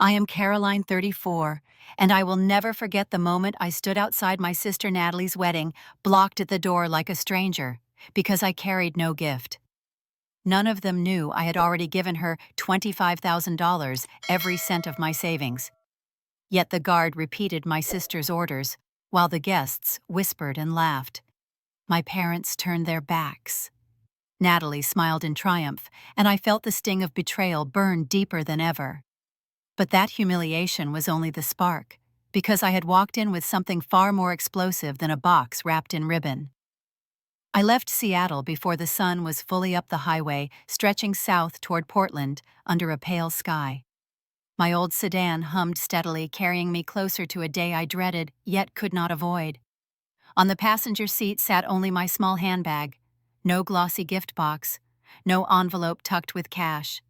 I am Caroline, 34, and I will never forget the moment I stood outside my sister Natalie's wedding, blocked at the door like a stranger, because I carried no gift. None of them knew I had already given her $25,000, every cent of my savings. Yet the guard repeated my sister's orders, while the guests whispered and laughed. My parents turned their backs. Natalie smiled in triumph, and I felt the sting of betrayal burn deeper than ever. But that humiliation was only the spark, because I had walked in with something far more explosive than a box wrapped in ribbon. I left Seattle before the sun was fully up the highway, stretching south toward Portland under a pale sky. My old sedan hummed steadily, carrying me closer to a day I dreaded, yet could not avoid. On the passenger seat sat only my small handbag. No glossy gift box, no envelope tucked with cash.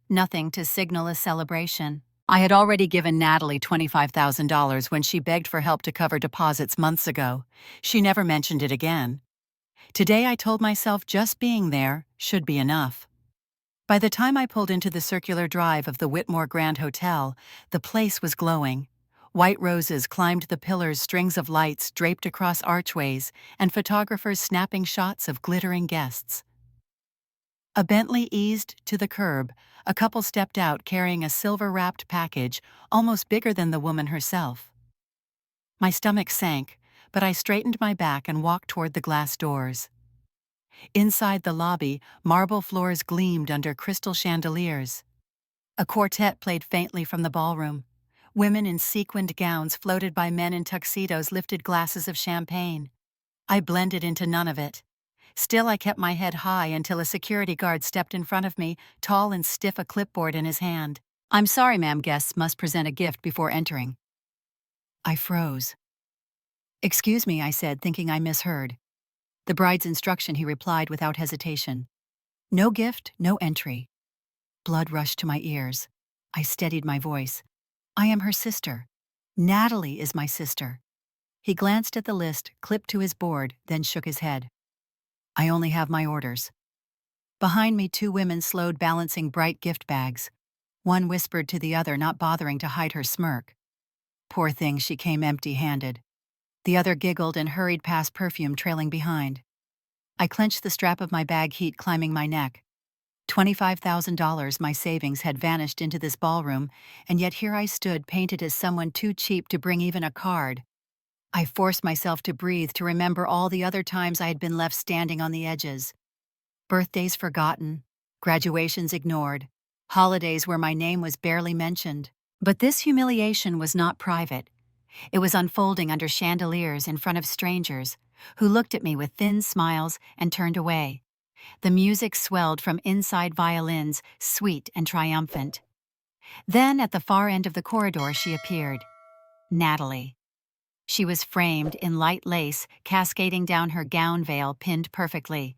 Nothing to signal a celebration. I had already given Natalie $25,000 when she begged for help to cover deposits months ago. She never mentioned it again. Today I told myself just being there should be enough. By the time I pulled into the circular drive of the Whitmore Grand Hotel, the place was glowing. White roses climbed the pillars, strings of lights draped across archways, and photographers snapping shots of glittering guests. A Bentley eased to the curb. A couple stepped out carrying a silver-wrapped package, almost bigger than the woman herself. My stomach sank, but I straightened my back and walked toward the glass doors. Inside the lobby, marble floors gleamed under crystal chandeliers. A quartet played faintly from the ballroom. Women in sequined gowns floated by men in tuxedos lifted glasses of champagne. I blended into none of it. Still, I kept my head high until a security guard stepped in front of me, tall and stiff, a clipboard in his hand. "I'm sorry, ma'am, guests must present a gift before entering." I froze. "Excuse me," I said, thinking I misheard. "The bride's instruction," he replied without hesitation. "No gift, no entry." Blood rushed to my ears. I steadied my voice. "I am her sister. Natalie is my sister." He glanced at the list, clipped to his board, then shook his head. "I only have my orders." Behind me, two women slowed, balancing bright gift bags. One whispered to the other, not bothering to hide her smirk. Poor thing, she came empty-handed. The other giggled and hurried past, perfume trailing behind. I clenched the strap of my bag, heat climbing my neck. $25,000, my savings, had vanished into this ballroom, and yet here I stood, painted as someone too cheap to bring even a card. I forced myself to breathe, to remember all the other times I had been left standing on the edges. Birthdays forgotten, graduations ignored, holidays where my name was barely mentioned. But this humiliation was not private. It was unfolding under chandeliers in front of strangers, who looked at me with thin smiles and turned away. The music swelled from inside violins, sweet and triumphant. Then, at the far end of the corridor, she appeared. Natalie. She was framed in light lace, cascading down her gown veil, pinned perfectly.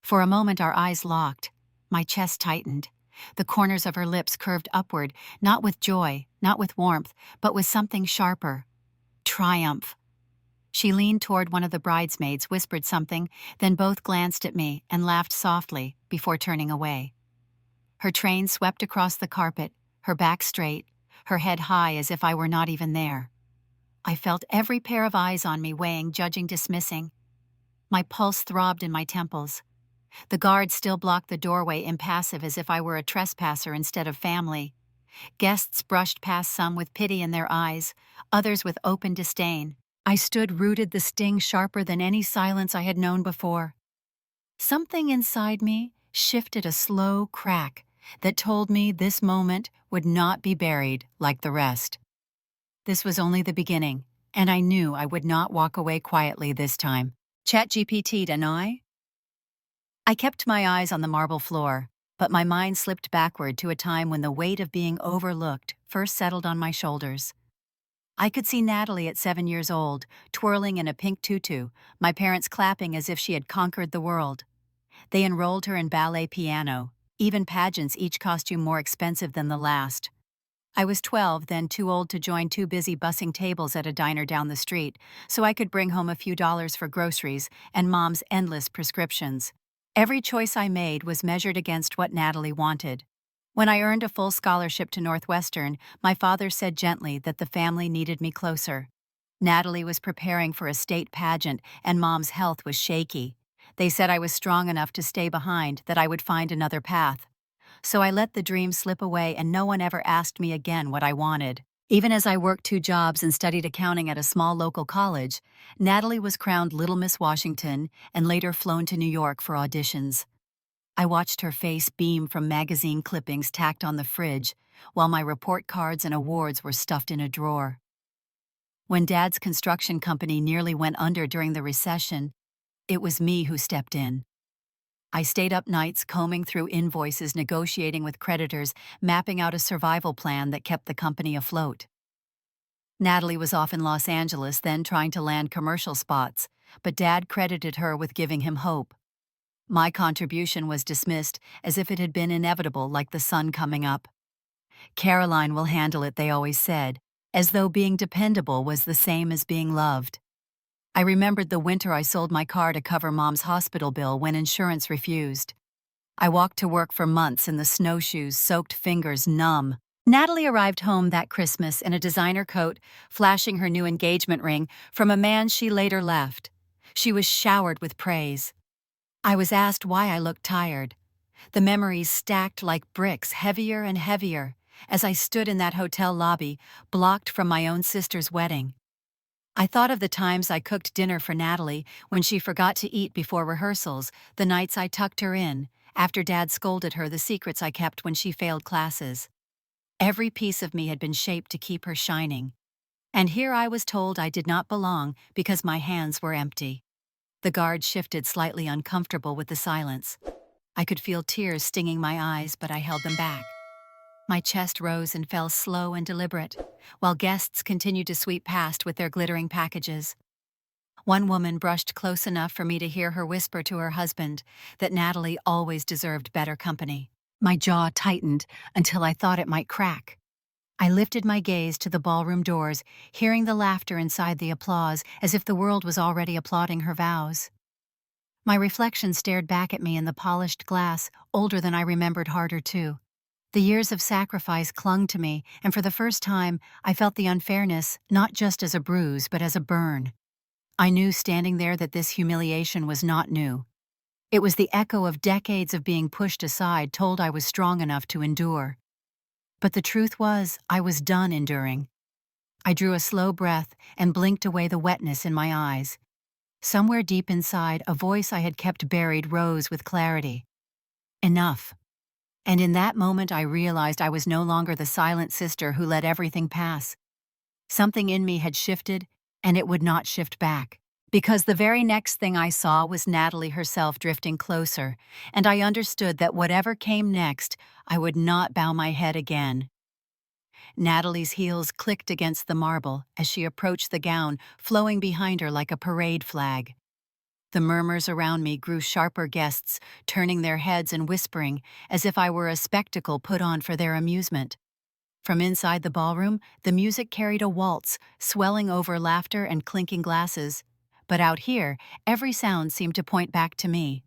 For a moment our eyes locked. My chest tightened. The corners of her lips curved upward, not with joy, not with warmth, but with something sharper. Triumph. She leaned toward one of the bridesmaids, whispered something, then both glanced at me and laughed softly before turning away. Her train swept across the carpet, her back straight, her head high as if I were not even there. I felt every pair of eyes on me, weighing, judging, dismissing. My pulse throbbed in my temples. The guard still blocked the doorway, impassive, as if I were a trespasser instead of family. Guests brushed past, some with pity in their eyes, others with open disdain. I stood rooted, the sting sharper than any silence I had known before. Something inside me shifted, a slow crack that told me this moment would not be buried like the rest. This was only the beginning, and I knew I would not walk away quietly this time. ChatGPT'd, and I kept my eyes on the marble floor, but my mind slipped backward to a time when the weight of being overlooked first settled on my shoulders. I could see Natalie at 7 years old, twirling in a pink tutu, my parents clapping as if she had conquered the world. They enrolled her in ballet, piano, even pageants, each costume more expensive than the last. I was 12, then too old to join, too busy bussing tables at a diner down the street, so I could bring home a few dollars for groceries and Mom's endless prescriptions. Every choice I made was measured against what Natalie wanted. When I earned a full scholarship to Northwestern, my father said gently that the family needed me closer. Natalie was preparing for a state pageant, and Mom's health was shaky. They said I was strong enough to stay behind, that I would find another path. So I let the dream slip away, and no one ever asked me again what I wanted. Even as I worked 2 jobs and studied accounting at a small local college, Natalie was crowned Little Miss Washington and later flown to New York for auditions. I watched her face beam from magazine clippings tacked on the fridge, while my report cards and awards were stuffed in a drawer. When Dad's construction company nearly went under during the recession, it was me who stepped in. I stayed up nights combing through invoices, negotiating with creditors, mapping out a survival plan that kept the company afloat. Natalie was off in Los Angeles then, trying to land commercial spots, but Dad credited her with giving him hope. My contribution was dismissed as if it had been inevitable, like the sun coming up. Caroline will handle it, they always said, as though being dependable was the same as being loved. I remembered the winter I sold my car to cover Mom's hospital bill when insurance refused. I walked to work for months in the snowshoes, soaked fingers numb. Natalie arrived home that Christmas in a designer coat, flashing her new engagement ring from a man she later left. She was showered with praise. I was asked why I looked tired. The memories stacked like bricks, heavier and heavier, as I stood in that hotel lobby, blocked from my own sister's wedding. I thought of the times I cooked dinner for Natalie when she forgot to eat before rehearsals, the nights I tucked her in, after Dad scolded her, the secrets I kept when she failed classes. Every piece of me had been shaped to keep her shining. And here I was told I did not belong because my hands were empty. The guard shifted, slightly uncomfortable with the silence. I could feel tears stinging my eyes, but I held them back. My chest rose and fell, slow and deliberate, while guests continued to sweep past with their glittering packages. One woman brushed close enough for me to hear her whisper to her husband that Natalie always deserved better company. My jaw tightened until I thought it might crack. I lifted my gaze to the ballroom doors, hearing the laughter inside, the applause, as if the world was already applauding her vows. My reflection stared back at me in the polished glass, older than I remembered, harder too. The years of sacrifice clung to me, and for the first time, I felt the unfairness, not just as a bruise, but as a burn. I knew standing there that this humiliation was not new. It was the echo of decades of being pushed aside, told I was strong enough to endure. But the truth was, I was done enduring. I drew a slow breath and blinked away the wetness in my eyes. Somewhere deep inside, a voice I had kept buried rose with clarity. Enough. And in that moment I realized I was no longer the silent sister who let everything pass. Something in me had shifted, and it would not shift back. Because the very next thing I saw was Natalie herself drifting closer, and I understood that whatever came next, I would not bow my head again. Natalie's heels clicked against the marble as she approached, the gown flowing behind her like a parade flag. The murmurs around me grew sharper, guests turning their heads and whispering as if I were a spectacle put on for their amusement. From inside the ballroom, the music carried a waltz, swelling over laughter and clinking glasses. But out here, every sound seemed to point back to me.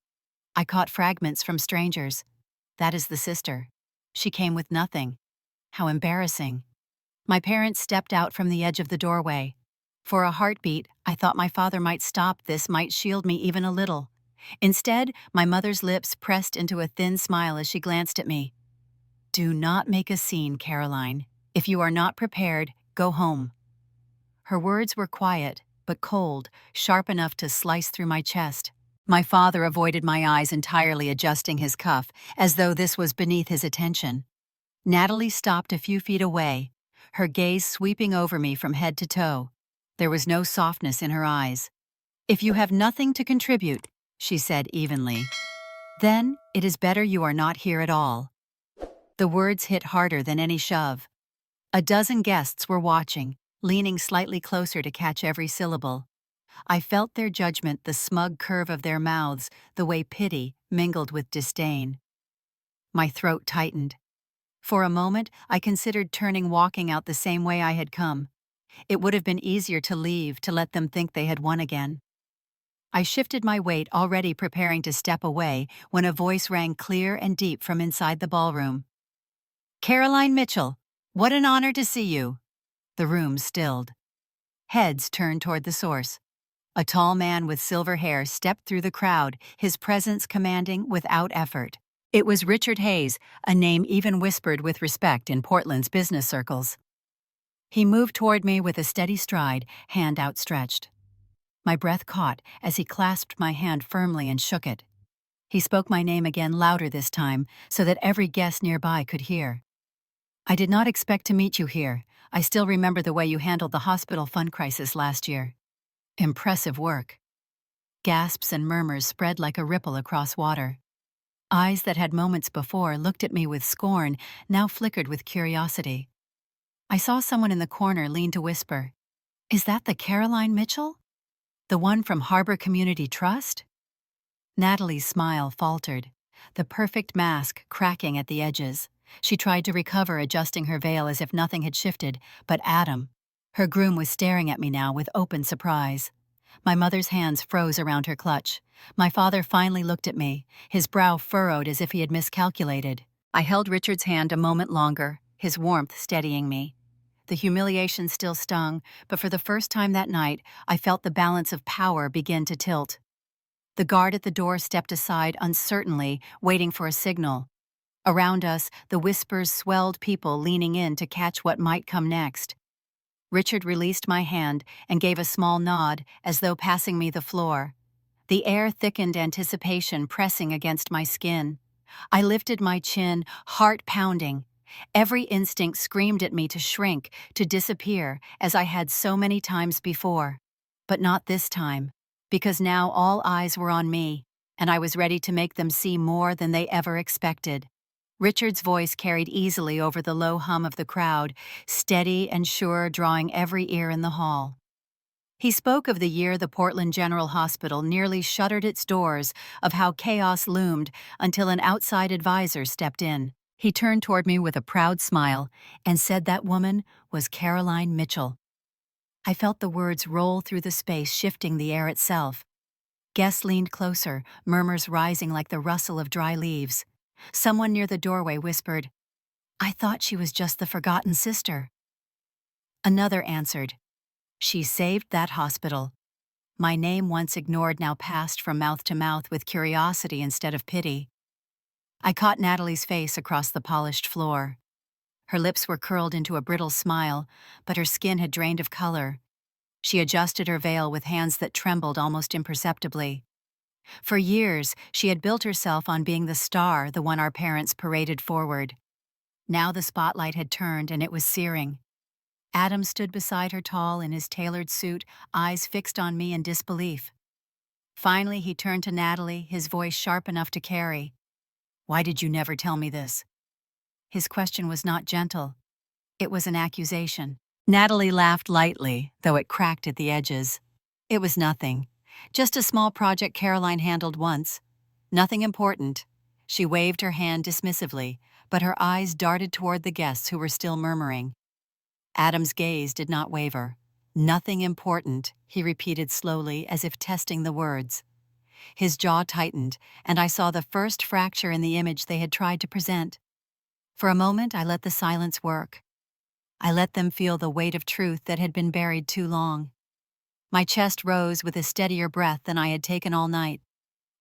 I caught fragments from strangers. That is the sister. She came with nothing. How embarrassing. My parents stepped out from the edge of the doorway. For a heartbeat, I thought my father might stop this, might shield me even a little. Instead, my mother's lips pressed into a thin smile as she glanced at me. "Do not make a scene, Caroline. If you are not prepared, go home." Her words were quiet, but cold, sharp enough to slice through my chest. My father avoided my eyes entirely, adjusting his cuff, as though this was beneath his attention. Natalie stopped a few feet away, her gaze sweeping over me from head to toe. There was no softness in her eyes. "If you have nothing to contribute," she said evenly, "then it is better you are not here at all." The words hit harder than any shove. A dozen guests were watching, leaning slightly closer to catch every syllable. I felt their judgment, the smug curve of their mouths, the way pity mingled with disdain. My throat tightened. For a moment, I considered turning, walking out the same way I had come. It would have been easier to leave, to let them think they had won again. I shifted my weight, already preparing to step away, when a voice rang clear and deep from inside the ballroom. Caroline Mitchell, what an honor to see you. The room stilled. Heads turned toward the source. A tall man with silver hair stepped through the crowd, his presence commanding without effort. It was Richard Hayes, a name even whispered with respect in Portland's business circles. He moved toward me with a steady stride, hand outstretched. My breath caught as he clasped my hand firmly and shook it. He spoke my name again louder this time, so that every guest nearby could hear. I did not expect to meet you here. I still remember the way you handled the hospital fund crisis last year. Impressive work. Gasps and murmurs spread like a ripple across water. Eyes that had moments before looked at me with scorn now flickered with curiosity. I saw someone in the corner lean to whisper, "Is that the Caroline Mitchell? The one from Harbor Community Trust?" Natalie's smile faltered, the perfect mask cracking at the edges. She tried to recover, adjusting her veil as if nothing had shifted, but Adam, her groom, was staring at me now with open surprise. My mother's hands froze around her clutch. My father finally looked at me, his brow furrowed as if he had miscalculated. I held Richard's hand a moment longer, his warmth steadying me. The humiliation still stung, but for the first time that night, I felt the balance of power begin to tilt. The guard at the door stepped aside uncertainly, waiting for a signal. Around us, the whispers swelled, people leaning in to catch what might come next. Richard released my hand and gave a small nod, as though passing me the floor. The air thickened, anticipation pressing against my skin. I lifted my chin, heart pounding. Every instinct screamed at me to shrink, to disappear, as I had so many times before. But not this time, because now all eyes were on me, and I was ready to make them see more than they ever expected. Richard's voice carried easily over the low hum of the crowd, steady and sure, drawing every ear in the hall. He spoke of the year the Portland General Hospital nearly shuttered its doors, of how chaos loomed until an outside advisor stepped in. He turned toward me with a proud smile and said that woman was Caroline Mitchell. I felt the words roll through the space, shifting the air itself. Guests leaned closer, murmurs rising like the rustle of dry leaves. Someone near the doorway whispered, "I thought she was just the forgotten sister." Another answered, "She saved that hospital." My name, once ignored, now passed from mouth to mouth with curiosity instead of pity. I caught Natalie's face across the polished floor. Her lips were curled into a brittle smile, but her skin had drained of color. She adjusted her veil with hands that trembled almost imperceptibly. For years, she had built herself on being the star, the one our parents paraded forward. Now the spotlight had turned, and it was searing. Adam stood beside her, tall in his tailored suit, eyes fixed on me in disbelief. Finally, he turned to Natalie, his voice sharp enough to carry. "Why did you never tell me this?" His question was not gentle. It was an accusation. Natalie laughed lightly, though it cracked at the edges. "It was nothing. Just a small project Caroline handled once. Nothing important." She waved her hand dismissively, but her eyes darted toward the guests who were still murmuring. Adam's gaze did not waver. "Nothing important," he repeated slowly, as if testing the words. His jaw tightened, and I saw the first fracture in the image they had tried to present. For a moment, I let the silence work. I let them feel the weight of truth that had been buried too long. My chest rose with a steadier breath than I had taken all night.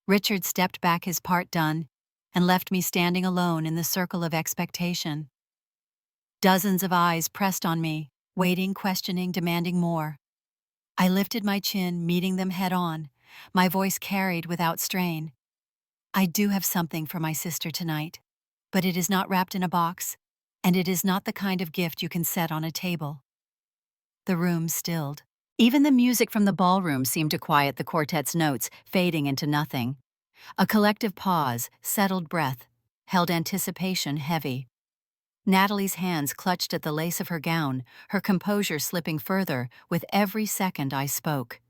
Richard stepped back, his part done, and left me standing alone in the circle of expectation. Dozens of eyes pressed on me, waiting, questioning, demanding more. I lifted my chin, meeting them head on, my voice carried without strain. "I do have something for my sister tonight, but it is not wrapped in a box, and it is not the kind of gift you can set on a table." The room stilled. Even the music from the ballroom seemed to quiet the quartet's notes, fading into nothing. A collective pause, settled breath, held anticipation heavy. Natalie's hands clutched at the lace of her gown, her composure slipping further with every second I spoke.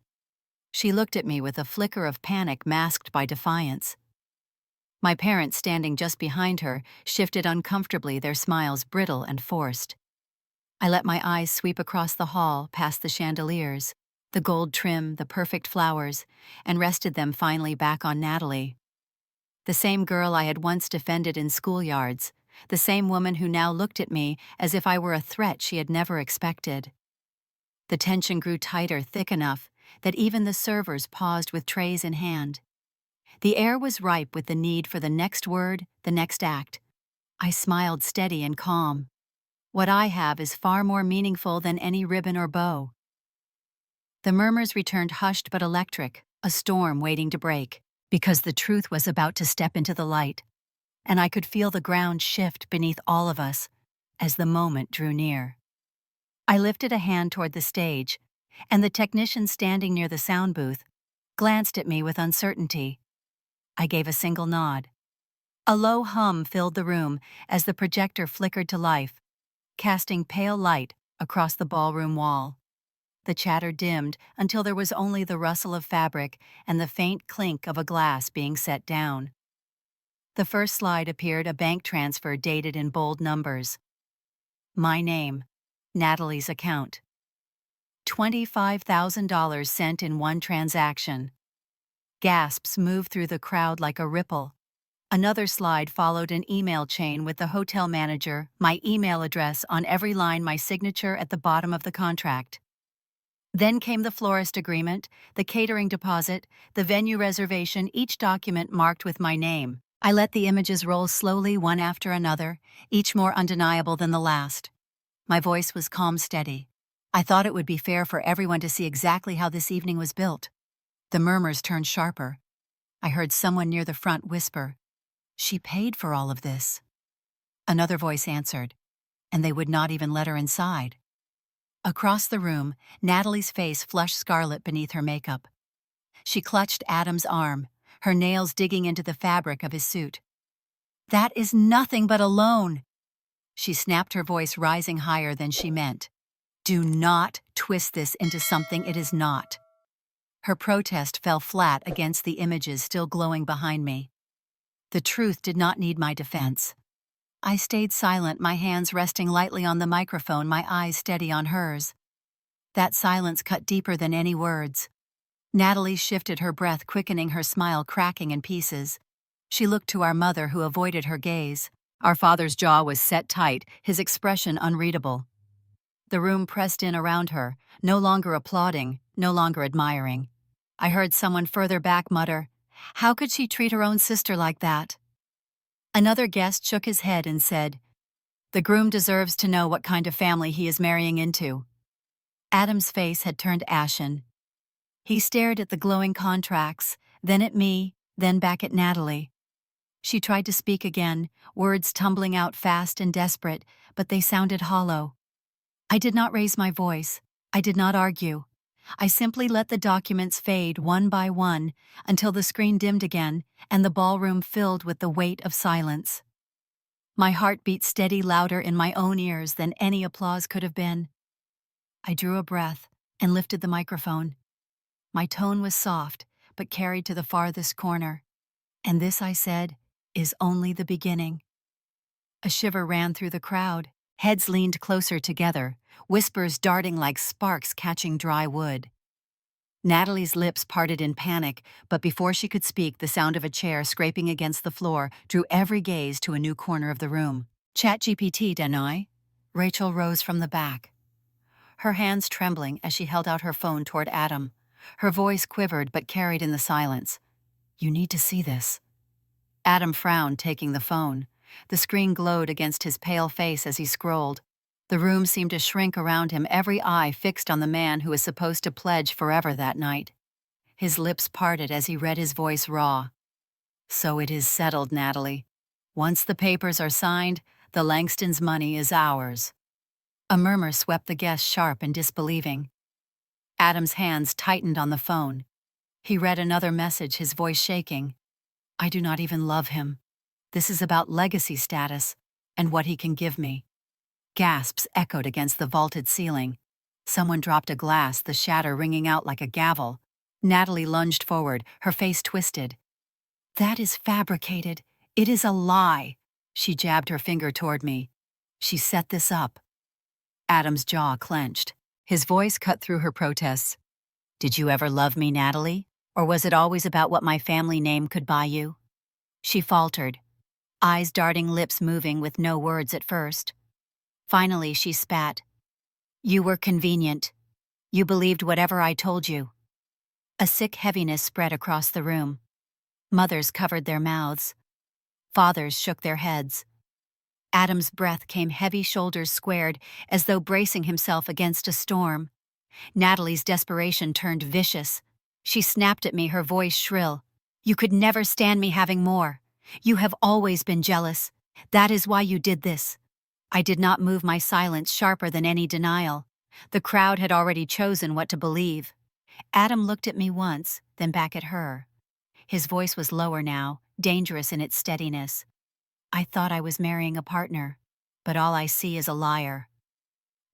She looked at me with a flicker of panic masked by defiance. My parents, standing just behind her, shifted uncomfortably, their smiles brittle and forced. I let my eyes sweep across the hall, past the chandeliers, the gold trim, the perfect flowers, and rested them finally back on Natalie. The same girl I had once defended in schoolyards, the same woman who now looked at me as if I were a threat she had never expected. The tension grew tighter, thick enough that even the servers paused with trays in hand. The air was ripe with the need for the next word, the next act. I smiled steady and calm. What I have is far more meaningful than any ribbon or bow. The murmurs returned hushed but electric, a storm waiting to break, because the truth was about to step into the light, and I could feel the ground shift beneath all of us as the moment drew near. I lifted a hand toward the stage, and the technician standing near the sound booth glanced at me with uncertainty. I gave a single nod. A low hum filled the room as the projector flickered to life, casting pale light across the ballroom wall. The chatter dimmed until there was only the rustle of fabric and the faint clink of a glass being set down. The first slide appeared a bank transfer dated in bold numbers. My name, Natalie's account. $25,000 sent in one transaction. Gasps moved through the crowd like a ripple. Another slide followed an email chain with the hotel manager, my email address on every line, my signature at the bottom of the contract. Then came the florist agreement, the catering deposit, the venue reservation, each document marked with my name. I let the images roll slowly one after another, each more undeniable than the last. My voice was calm, steady. I thought it would be fair for everyone to see exactly how this evening was built. The murmurs turned sharper. I heard someone near the front whisper, "She paid for all of this." Another voice answered, "And they would not even let her inside." Across the room, Natalie's face flushed scarlet beneath her makeup. She clutched Adam's arm, her nails digging into the fabric of his suit. "That is nothing but a loan." She snapped, her voice rising higher than she meant. "Do not twist this into something it is not." Her protest fell flat against the images still glowing behind me. The truth did not need my defense. I stayed silent, my hands resting lightly on the microphone, my eyes steady on hers. That silence cut deeper than any words. Natalie shifted her breath, quickening, her smile cracking in pieces. She looked to our mother, who avoided her gaze. Our father's jaw was set tight, his expression unreadable. The room pressed in around her, no longer applauding, no longer admiring. I heard someone further back mutter, "How could she treat her own sister like that?" Another guest shook his head and said, "The groom deserves to know what kind of family he is marrying into." Adam's face had turned ashen. He stared at the glowing contracts, then at me, then back at Natalie. She tried to speak again, words tumbling out fast and desperate, but they sounded hollow. I did not raise my voice. I did not argue. I simply let the documents fade one by one until the screen dimmed again and the ballroom filled with the weight of silence. My heart beat steady, louder in my own ears than any applause could have been. I drew a breath and lifted the microphone. My tone was soft, but carried to the farthest corner. "And this," I said, "is only the beginning." A shiver ran through the crowd. Heads leaned closer together, whispers darting like sparks catching dry wood. Natalie's lips parted in panic, but before she could speak, the sound of a chair scraping against the floor drew every gaze to a new corner of the room. "ChatGPT, Danoi?" Rachel rose from the back, her hands trembling as she held out her phone toward Adam. Her voice quivered but carried in the silence. "You need to see this." Adam frowned, taking the phone. The screen glowed against his pale face as he scrolled. The room seemed to shrink around him, every eye fixed on the man who was supposed to pledge forever that night. His lips parted as he read, his voice raw. "So it is settled, Natalie. Once the papers are signed, the Langstons' money is ours." A murmur swept the guests, sharp and disbelieving. Adam's hands tightened on the phone. He read another message, his voice shaking. "I do not even love him. This is about legacy status and what he can give me." Gasps echoed against the vaulted ceiling. Someone dropped a glass, the shatter ringing out like a gavel. Natalie lunged forward, her face twisted. "That is fabricated. It is a lie." She jabbed her finger toward me. "She set this up." Adam's jaw clenched. His voice cut through her protests. "Did you ever love me, Natalie? Or was it always about what my family name could buy you?" She faltered. eyes darting, lips moving with no words at first. Finally, she spat. "You were convenient. You believed whatever I told you." A sick heaviness spread across the room. Mothers covered their mouths. Fathers shook their heads. Adam's breath came heavy, shoulders squared, as though bracing himself against a storm. Natalie's desperation turned vicious. She snapped at me, her voice shrill. "You could never stand me having more. You have always been jealous. That is why you did this." I did not move, my silence sharper than any denial. The crowd had already chosen what to believe. Adam looked at me once, then back at her. His voice was lower now, dangerous in its steadiness. "I thought I was marrying a partner, but all I see is a liar."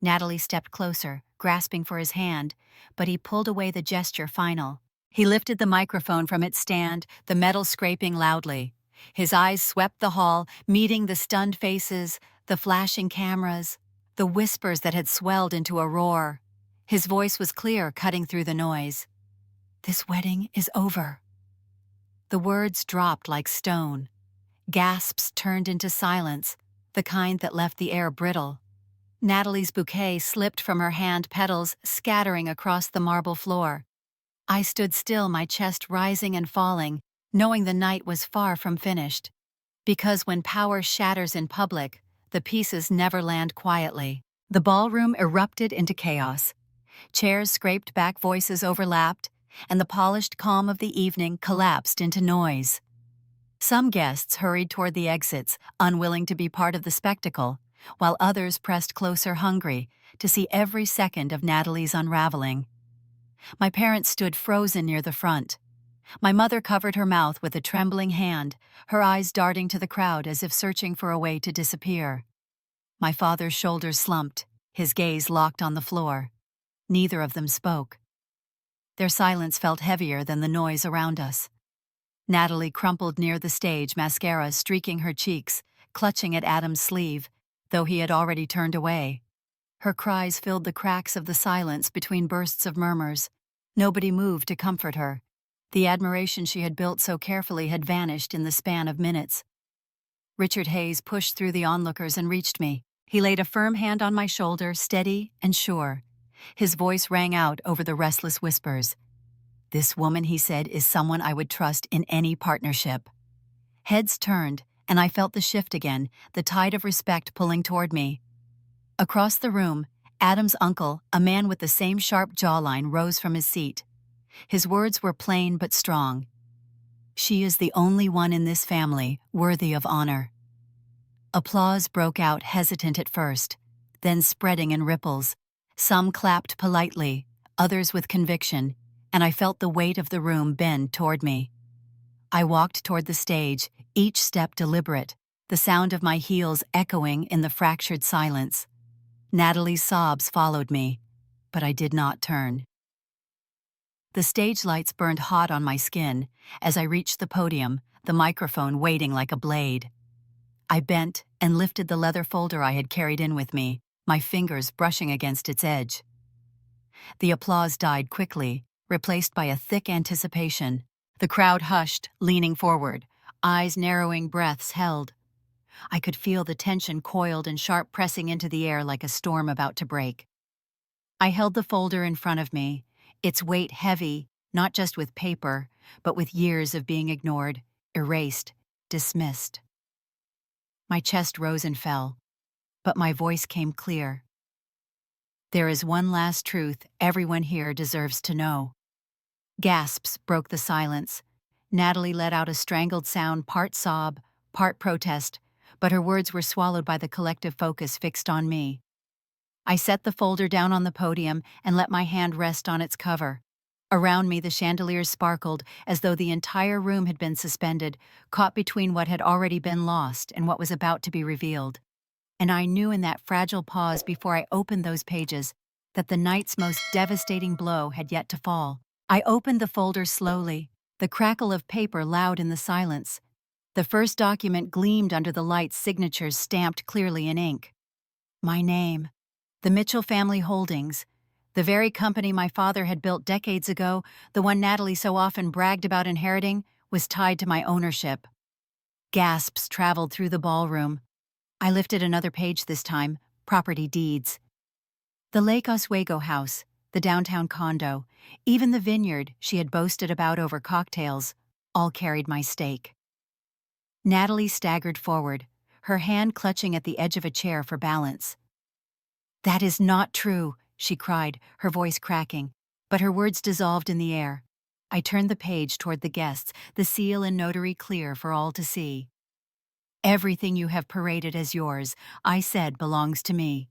Natalie stepped closer, grasping for his hand, but he pulled away, the gesture final. He lifted the microphone from its stand, the metal scraping loudly. His eyes swept the hall, meeting the stunned faces, the flashing cameras, the whispers that had swelled into a roar. His voice was clear, cutting through the noise. "This wedding is over." The words dropped like stone. Gasps turned into silence, the kind that left the air brittle. Natalie's bouquet slipped from her hand, petals scattering across the marble floor. I stood still, my chest rising and falling, knowing the night was far from finished. Because when power shatters in public, the pieces never land quietly. The ballroom erupted into chaos. Chairs scraped back, voices overlapped, and the polished calm of the evening collapsed into noise. Some guests hurried toward the exits, unwilling to be part of the spectacle, while others pressed closer, hungry to see every second of Natalie's unraveling. My parents stood frozen near the front. My mother covered her mouth with a trembling hand, her eyes darting to the crowd as if searching for a way to disappear. My father's shoulders slumped, his gaze locked on the floor. Neither of them spoke. Their silence felt heavier than the noise around us. Natalie crumpled near the stage, mascara streaking her cheeks, clutching at Adam's sleeve, though he had already turned away. Her cries filled the cracks of the silence between bursts of murmurs. Nobody moved to comfort her. The admiration she had built so carefully had vanished in the span of minutes. Richard Hayes pushed through the onlookers and reached me. He laid a firm hand on my shoulder, steady and sure. His voice rang out over the restless whispers. "This woman," he said, "is someone I would trust in any partnership." Heads turned, and I felt the shift again, the tide of respect pulling toward me. Across the room, Adam's uncle, a man with the same sharp jawline, rose from his seat. His words were plain but strong. "She is the only one in this family worthy of honor." Applause broke out, hesitant at first, then spreading in ripples. Some clapped politely, others with conviction, and I felt the weight of the room bend toward me. I walked toward the stage, each step deliberate, the sound of my heels echoing in the fractured silence. Natalie's sobs followed me, but I did not turn. The stage lights burned hot on my skin as I reached the podium, the microphone waiting like a blade. I bent and lifted the leather folder I had carried in with me, my fingers brushing against its edge. The applause died quickly, replaced by a thick anticipation. The crowd hushed, leaning forward, eyes narrowing, breaths held. I could feel the tension coiled and sharp, pressing into the air like a storm about to break. I held the folder in front of me, its weight heavy, not just with paper, but with years of being ignored, erased, dismissed. My chest rose and fell, but my voice came clear. "There is one last truth everyone here deserves to know." Gasps broke the silence. Natalie let out a strangled sound, part sob, part protest, but her words were swallowed by the collective focus fixed on me. I set the folder down on the podium and let my hand rest on its cover. Around me the chandeliers sparkled as though the entire room had been suspended, caught between what had already been lost and what was about to be revealed. And I knew in that fragile pause before I opened those pages that the night's most devastating blow had yet to fall. I opened the folder slowly, the crackle of paper loud in the silence. The first document gleamed under the light, signatures stamped clearly in ink. My name. The Mitchell Family Holdings. The very company my father had built decades ago, the one Natalie so often bragged about inheriting, was tied to my ownership. Gasps traveled through the ballroom. I lifted another page this time, property deeds. The Lake Oswego house, the downtown condo, even the vineyard she had boasted about over cocktails, all carried my stake. Natalie staggered forward, her hand clutching at the edge of a chair for balance. "That is not true," she cried, her voice cracking, but her words dissolved in the air. I turned the page toward the guests, the seal and notary clear for all to see. "Everything you have paraded as yours," I said, "belongs to me."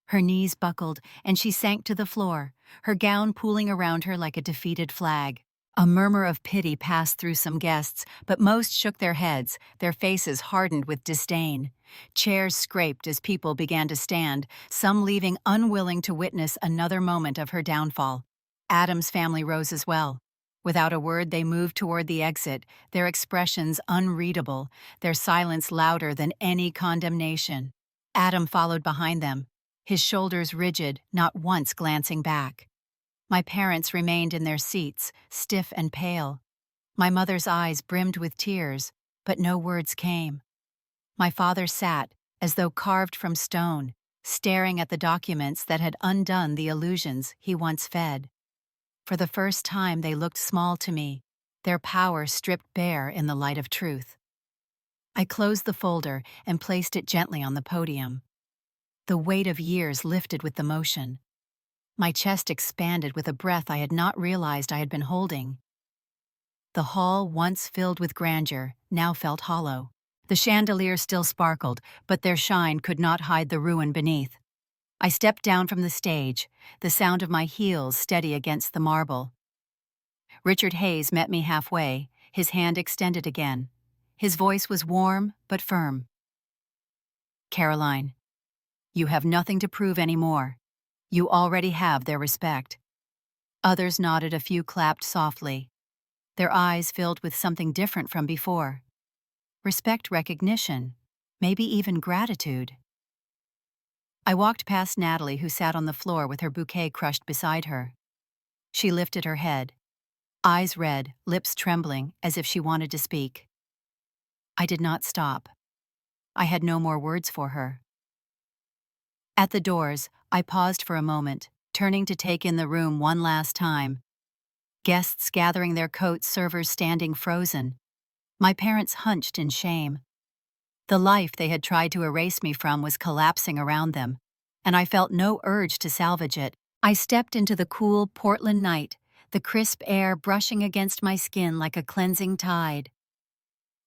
Her knees buckled, and she sank to the floor, her gown pooling around her like a defeated flag. A murmur of pity passed through some guests, but most shook their heads, their faces hardened with disdain. Chairs scraped as people began to stand, some leaving unwilling to witness another moment of her downfall. Adam's family rose as well. Without a word, they moved toward the exit, their expressions unreadable, their silence louder than any condemnation. Adam followed behind them, his shoulders rigid, not once glancing back. My parents remained in their seats, stiff and pale. My mother's eyes brimmed with tears, but no words came. My father sat, as though carved from stone, staring at the documents that had undone the illusions he once fed. For the first time they looked small to me, their power stripped bare in the light of truth. I closed the folder and placed it gently on the podium. The weight of years lifted with the motion. My chest expanded with a breath I had not realized I had been holding. The hall, once filled with grandeur, now felt hollow. The chandeliers still sparkled, but their shine could not hide the ruin beneath. I stepped down from the stage, the sound of my heels steady against the marble. Richard Hayes met me halfway, his hand extended again. His voice was warm but firm. "Caroline, you have nothing to prove anymore. You already have their respect." Others nodded, a few clapped softly. Their eyes filled with something different from before. Respect, recognition, maybe even gratitude. I walked past Natalie, who sat on the floor with her bouquet crushed beside her. She lifted her head, eyes red, lips trembling, as if she wanted to speak. I did not stop. I had no more words for her. At the doors, I paused for a moment, turning to take in the room one last time. Guests gathering their coats, servers standing frozen. My parents hunched in shame. The life they had tried to erase me from was collapsing around them, and I felt no urge to salvage it. I stepped into the cool Portland night, the crisp air brushing against my skin like a cleansing tide.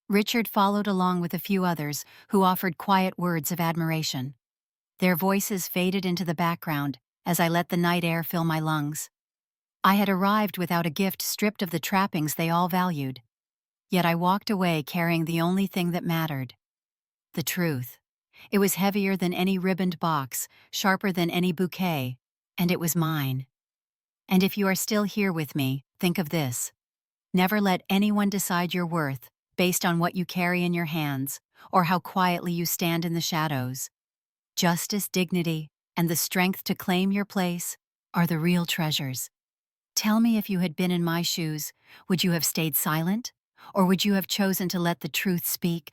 Richard followed along with a few others who offered quiet words of admiration. Their voices faded into the background as I let the night air fill my lungs. I had arrived without a gift, stripped of the trappings they all valued. Yet I walked away carrying the only thing that mattered: the truth. It was heavier than any ribboned box, sharper than any bouquet, and it was mine. And if you are still here with me, think of this. Never let anyone decide your worth based on what you carry in your hands or how quietly you stand in the shadows. Justice, dignity, and the strength to claim your place are the real treasures. Tell me, if you had been in my shoes, would you have stayed silent? Or would you have chosen to let the truth speak,